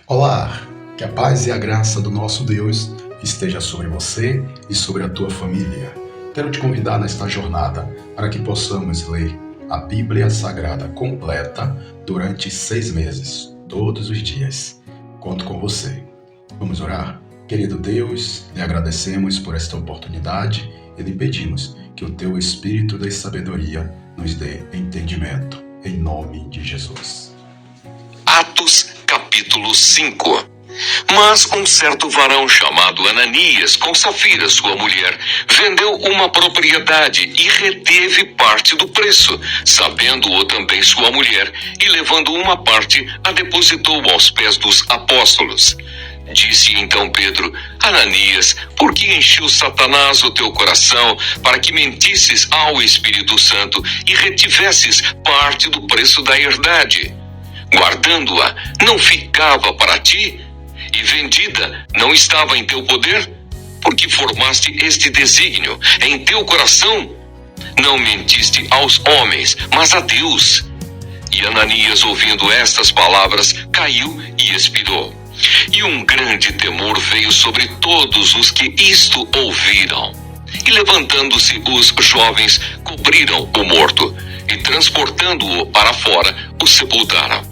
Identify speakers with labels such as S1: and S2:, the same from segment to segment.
S1: Olá, que a paz e a graça do nosso Deus esteja sobre você e sobre a tua família. Quero te convidar nesta jornada para que possamos ler a Bíblia Sagrada completa durante 6 meses, todos os dias. Conto com você. Vamos orar? Querido Deus, lhe agradecemos por esta oportunidade e lhe pedimos que o teu Espírito da sabedoria nos dê entendimento, em nome de Jesus.
S2: Atos, capítulo 5. Mas um certo varão chamado Ananias, com Safira, sua mulher, vendeu uma propriedade e reteve parte do preço, sabendo-o também sua mulher, e levando uma parte, a depositou aos pés dos apóstolos. Disse então Pedro: Ananias, por que encheu Satanás o teu coração para que mentisses ao Espírito Santo e retivesses parte do preço da herdade? Guardando-a, não ficava para ti? E vendida, não estava em teu poder? Porque formaste este desígnio em teu coração? Não mentiste aos homens, mas a Deus. E Ananias, ouvindo estas palavras, caiu e expirou. E um grande temor veio sobre todos os que isto ouviram. E levantando-se os jovens, cobriram o morto, e transportando-o para fora, o sepultaram.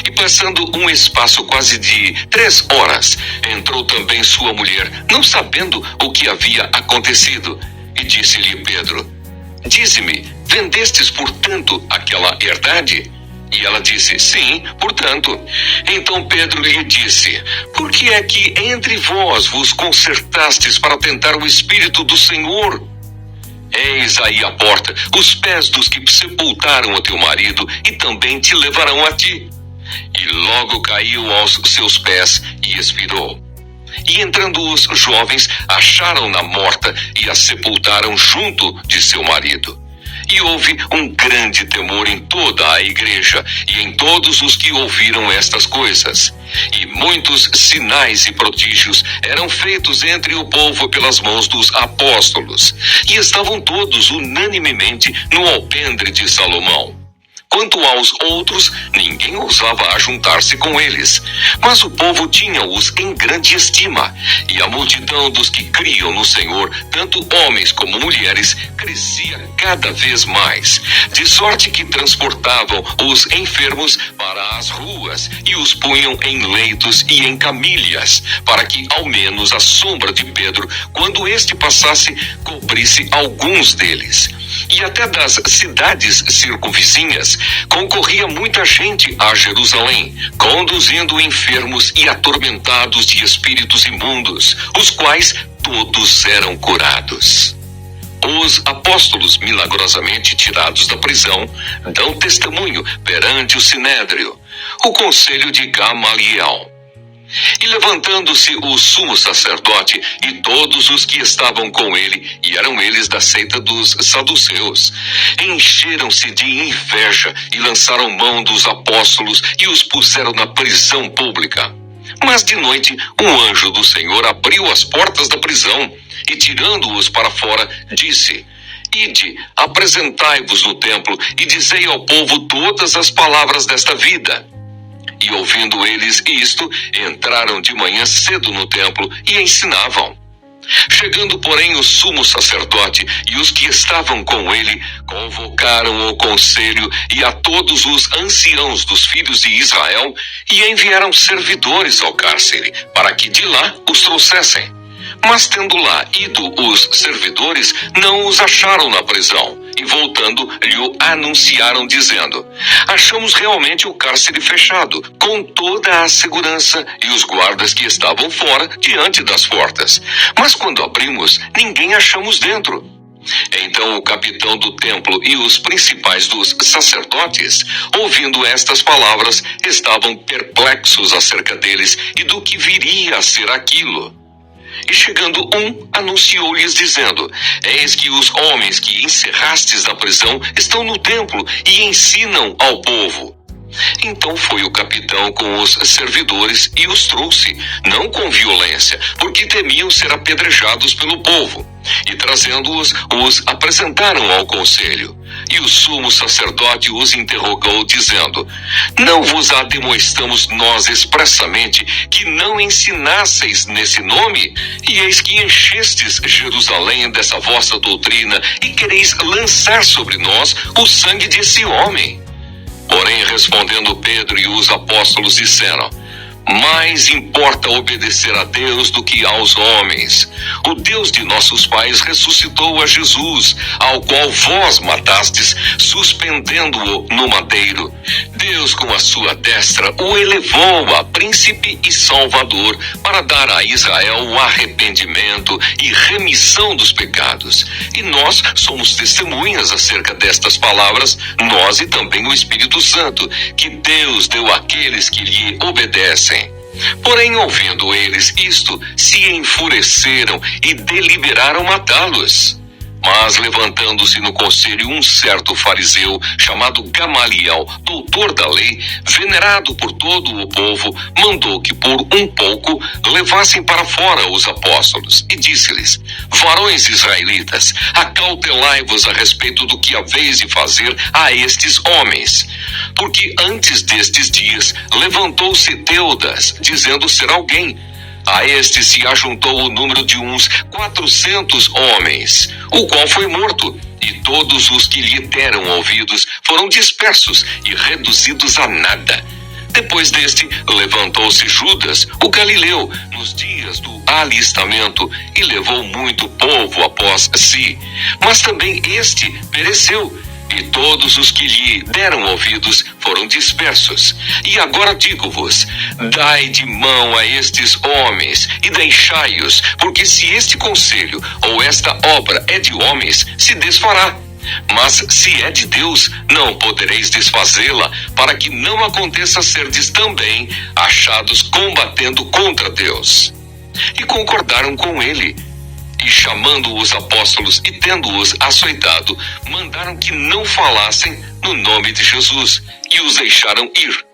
S2: E passando um espaço quase de 3 horas, entrou também sua mulher, não sabendo o que havia acontecido. E disse-lhe Pedro: Dize-me, vendestes portanto aquela herdade? E ela disse: Sim, portanto. Então Pedro lhe disse: Por que é que entre vós vos concertastes para tentar o Espírito do Senhor? Eis aí a porta, os pés dos que sepultaram o teu marido, e também te levarão a ti. E logo caiu aos seus pés e expirou. E entrando os jovens, acharam-na morta e a sepultaram junto de seu marido. E houve um grande temor em toda a igreja e em todos os que ouviram estas coisas. E muitos sinais e prodígios eram feitos entre o povo pelas mãos dos apóstolos. E estavam todos unanimemente no alpendre de Salomão. Quanto aos outros, ninguém ousava ajuntar-se com eles, mas o povo tinha-os em grande estima, e a multidão dos que criam no Senhor, tanto homens como mulheres, crescia cada vez mais, de sorte que transportavam os enfermos para as ruas e os punham em leitos e em camilhas, para que ao menos a sombra de Pedro, quando este passasse, cobrisse alguns deles. E até das cidades circunvizinhas concorria muita gente a Jerusalém, conduzindo enfermos e atormentados de espíritos imundos, os quais todos eram curados. Os apóstolos, milagrosamente tirados da prisão, dão testemunho perante o Sinédrio, o conselho de Gamaliel. E levantando-se o sumo sacerdote e todos os que estavam com ele, e eram eles da seita dos saduceus, encheram-se de inveja e lançaram mão dos apóstolos e os puseram na prisão pública. Mas de noite um anjo do Senhor abriu as portas da prisão e, tirando-os para fora, disse: Ide, apresentai-vos no templo e dizei ao povo todas as palavras desta vida. E ouvindo eles isto, entraram de manhã cedo no templo e ensinavam. Chegando, porém, o sumo sacerdote e os que estavam com ele, convocaram o conselho e a todos os anciãos dos filhos de Israel, e enviaram servidores ao cárcere, para que de lá os trouxessem. Mas tendo lá ido os servidores, não os acharam na prisão, e voltando, lhe anunciaram, dizendo: Achamos realmente o cárcere fechado, com toda a segurança, e os guardas que estavam fora, diante das portas. Mas quando abrimos, ninguém achamos dentro. Então o capitão do templo e os principais dos sacerdotes, ouvindo estas palavras, estavam perplexos acerca deles e do que viria a ser aquilo. E chegando anunciou-lhes dizendo: Eis que os homens que encerrastes na prisão estão no templo e ensinam ao povo. Então foi o capitão com os servidores e os trouxe, não com violência, porque temiam ser apedrejados pelo povo. E trazendo-os, os apresentaram ao conselho. E o sumo sacerdote os interrogou, dizendo: não vos ademoestamos nós expressamente que não ensinasseis nesse nome? E eis que enchestes Jerusalém dessa vossa doutrina, e quereis lançar sobre nós o sangue desse homem. Porém, respondendo Pedro e os apóstolos, disseram: mais importa obedecer a Deus do que aos homens. O Deus de nossos pais ressuscitou a Jesus, ao qual vós matastes, suspendendo-o no madeiro. Deus, com a sua destra, o elevou a príncipe e salvador, para dar a Israel o arrependimento e remissão dos pecados. E nós somos testemunhas acerca destas palavras, nós e também o Espírito Santo, que Deus deu àqueles que lhe obedecem. Porém, ouvindo eles isto, se enfureceram e deliberaram matá-los. Mas, levantando-se no conselho um certo fariseu, chamado Gamaliel, doutor da lei, venerado por todo o povo, mandou que por um pouco levassem para fora os apóstolos, e disse-lhes: varões israelitas, acautelai-vos a respeito do que haveis de fazer a estes homens. Porque antes destes dias levantou-se Teudas, dizendo ser alguém. A este se ajuntou o número de uns 400 homens, o qual foi morto, e todos os que lhe deram ouvidos foram dispersos e reduzidos a nada. Depois deste, levantou-se Judas, o Galileu, nos dias do alistamento, e levou muito povo após si. Mas também este pereceu, e todos os que lhe deram ouvidos foram dispersos. E agora digo-vos: dai de mão a estes homens e deixai-os, porque se este conselho ou esta obra é de homens, se desfará. Mas se é de Deus, não podereis desfazê-la, para que não aconteça serdes também achados combatendo contra Deus. E concordaram com ele. E chamando os apóstolos e tendo-os açoitado, mandaram que não falassem no nome de Jesus, e os deixaram ir.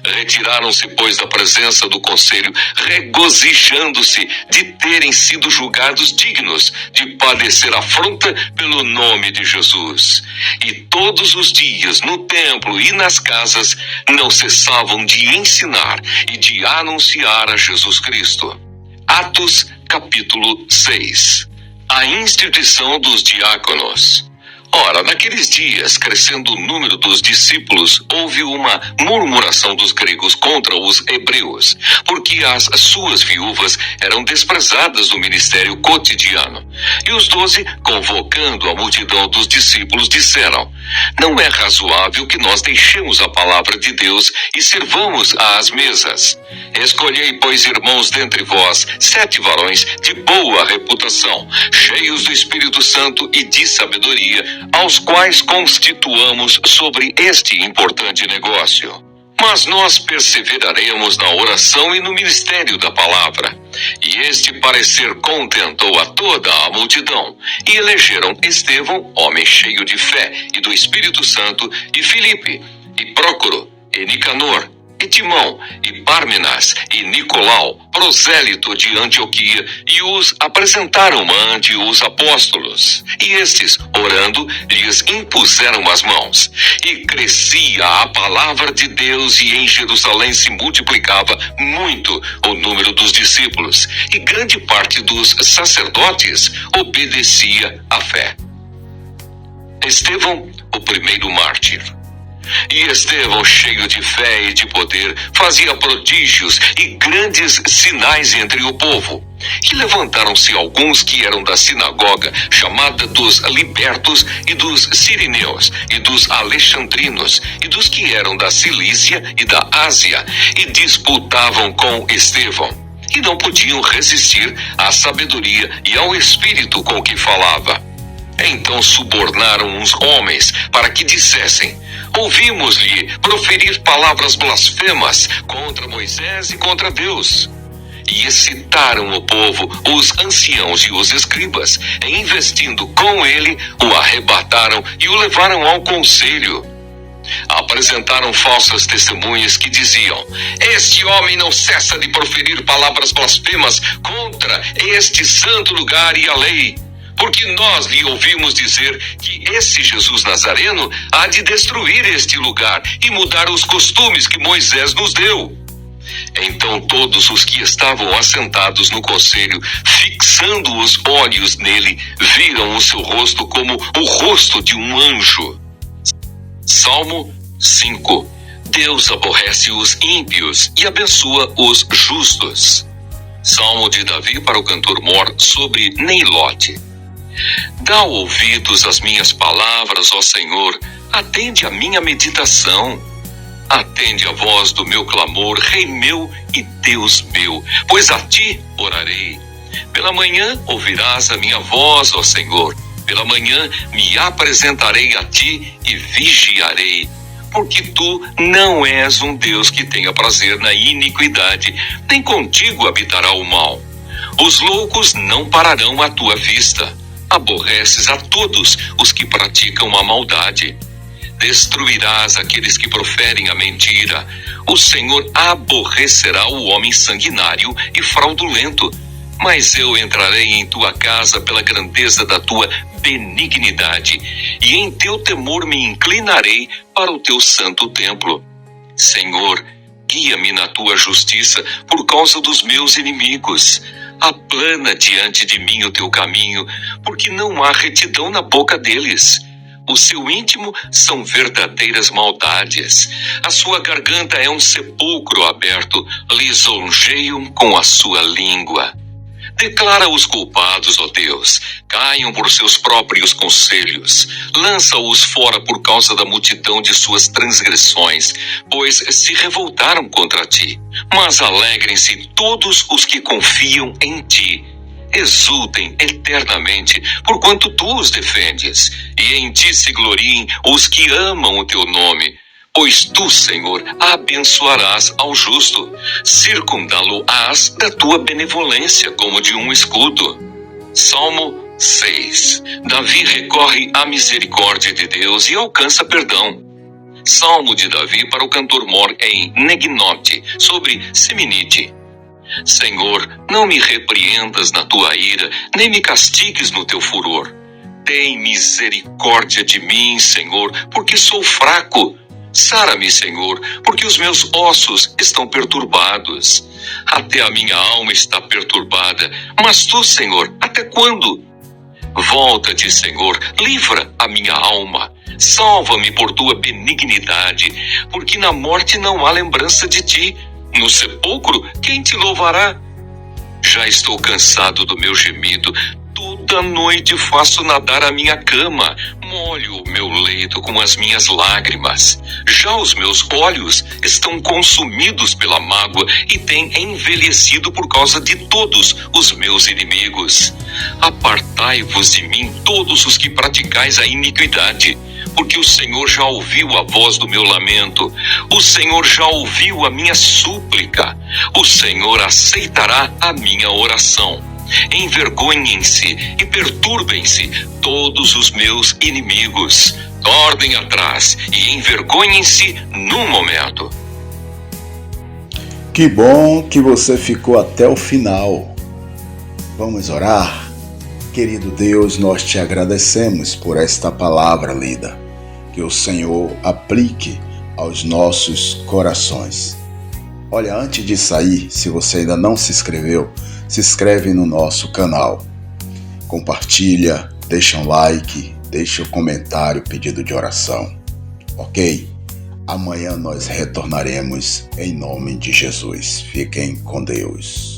S2: Retiraram-se, pois, da presença do conselho, regozijando-se de terem sido julgados dignos de padecer afronta pelo nome de Jesus. E todos os dias, no templo e nas casas, não cessavam de ensinar e de anunciar a Jesus Cristo. Atos, capítulo 6. A instituição dos diáconos. Ora, naqueles dias, crescendo o número dos discípulos, houve uma murmuração dos gregos contra os hebreus, porque as suas viúvas eram desprezadas do ministério cotidiano. E os 12, convocando a multidão dos discípulos, disseram: não é razoável que nós deixemos a palavra de Deus e sirvamos às mesas. Escolhei, pois, irmãos, dentre vós, 7 varões de boa reputação, cheios do Espírito Santo e de sabedoria, aos quais constituamos sobre este importante negócio. Mas nós perseveraremos na oração e no ministério da palavra. E este parecer contentou a toda a multidão. E elegeram Estevão, homem cheio de fé e do Espírito Santo, e Filipe, e Prócoro, e Nicanor, e Timão, e Pármenas, e Nicolau, prosélito de Antioquia, e os apresentaram ante os apóstolos. E estes, orando, lhes impuseram as mãos. E crescia a palavra de Deus, e em Jerusalém se multiplicava muito o número dos discípulos, e grande parte dos sacerdotes obedecia à fé. Estevão, o primeiro mártir. E Estevão, cheio de fé e de poder, fazia prodígios e grandes sinais entre o povo. E levantaram-se alguns que eram da sinagoga, chamada dos libertos, e dos sirineus, e dos alexandrinos, e dos que eram da Cilícia e da Ásia, e disputavam com Estevão. E não podiam resistir à sabedoria e ao espírito com que falava. Então subornaram uns homens para que dissessem: ouvimos-lhe proferir palavras blasfemas contra Moisés e contra Deus. E excitaram o povo, os anciãos e os escribas, e investindo com ele, o arrebataram e o levaram ao conselho. Apresentaram falsas testemunhas que diziam: este homem não cessa de proferir palavras blasfemas contra este santo lugar e a lei, porque nós lhe ouvimos dizer que esse Jesus Nazareno há de destruir este lugar e mudar os costumes que Moisés nos deu. Então todos os que estavam assentados no conselho, fixando os olhos nele, viram o seu rosto como o rosto de um anjo. Salmo 5. Deus aborrece os ímpios e abençoa os justos. Salmo de Davi para o cantor mor sobre Neilote. Dá ouvidos às minhas palavras, ó Senhor, atende à minha meditação. Atende a voz do meu clamor, Rei meu e Deus meu, pois a ti orarei. Pela manhã ouvirás a minha voz, ó Senhor. Pela manhã me apresentarei a ti e vigiarei. Porque tu não és um Deus que tenha prazer na iniquidade, nem contigo habitará o mal. Os loucos não pararão à tua vista. Aborreces a todos os que praticam a maldade. Destruirás aqueles que proferem a mentira. O Senhor aborrecerá o homem sanguinário e fraudulento. Mas eu entrarei em tua casa pela grandeza da tua benignidade, e em teu temor me inclinarei para o teu santo templo. Senhor, guia-me na tua justiça por causa dos meus inimigos. Aplana diante de mim o teu caminho, porque não há retidão na boca deles. O seu íntimo são verdadeiras maldades. A sua garganta é um sepulcro aberto. Lisonjeiam com a sua língua. Declara os culpados, ó Deus, caiam por seus próprios conselhos. Lança-os fora por causa da multidão de suas transgressões, pois se revoltaram contra ti. Mas alegrem-se todos os que confiam em ti. Exultem eternamente, porquanto tu os defendes, e em ti se gloriem os que amam o teu nome. Pois tu, Senhor, abençoarás ao justo, circundá-lo-ás da tua benevolência como de um escudo. Salmo 6. Davi recorre à misericórdia de Deus e alcança perdão. Salmo de Davi para o cantor mor em Neginote, sobre Seminite. Senhor, não me repreendas na tua ira, nem me castigues no teu furor. Tem misericórdia de mim, Senhor, porque sou fraco. Sara-me, Senhor, porque os meus ossos estão perturbados. Até a minha alma está perturbada. Mas tu, Senhor, até quando? Volta-te, Senhor, livra a minha alma. Salva-me por tua benignidade, porque na morte não há lembrança de ti. No sepulcro, quem te louvará? Já estou cansado do meu gemido. Toda noite faço nadar a minha cama, molho o meu leito com as minhas lágrimas. Já os meus olhos estão consumidos pela mágoa e têm envelhecido por causa de todos os meus inimigos. Apartai-vos de mim todos os que praticais a iniquidade, porque o Senhor já ouviu a voz do meu lamento. O Senhor já ouviu a minha súplica. O Senhor aceitará a minha oração. Envergonhem-se e perturbem-se todos os meus inimigos. Tornem atrás e envergonhem-se num momento.
S1: Que bom que você ficou até o final. Vamos orar? Querido Deus, nós te agradecemos por esta palavra lida. Que o Senhor aplique aos nossos corações. Olha, antes de sair, se você ainda não se inscreveu, se inscreve no nosso canal. Compartilha, deixa um like, deixa um comentário, pedido de oração. Ok? Amanhã nós retornaremos em nome de Jesus. Fiquem com Deus.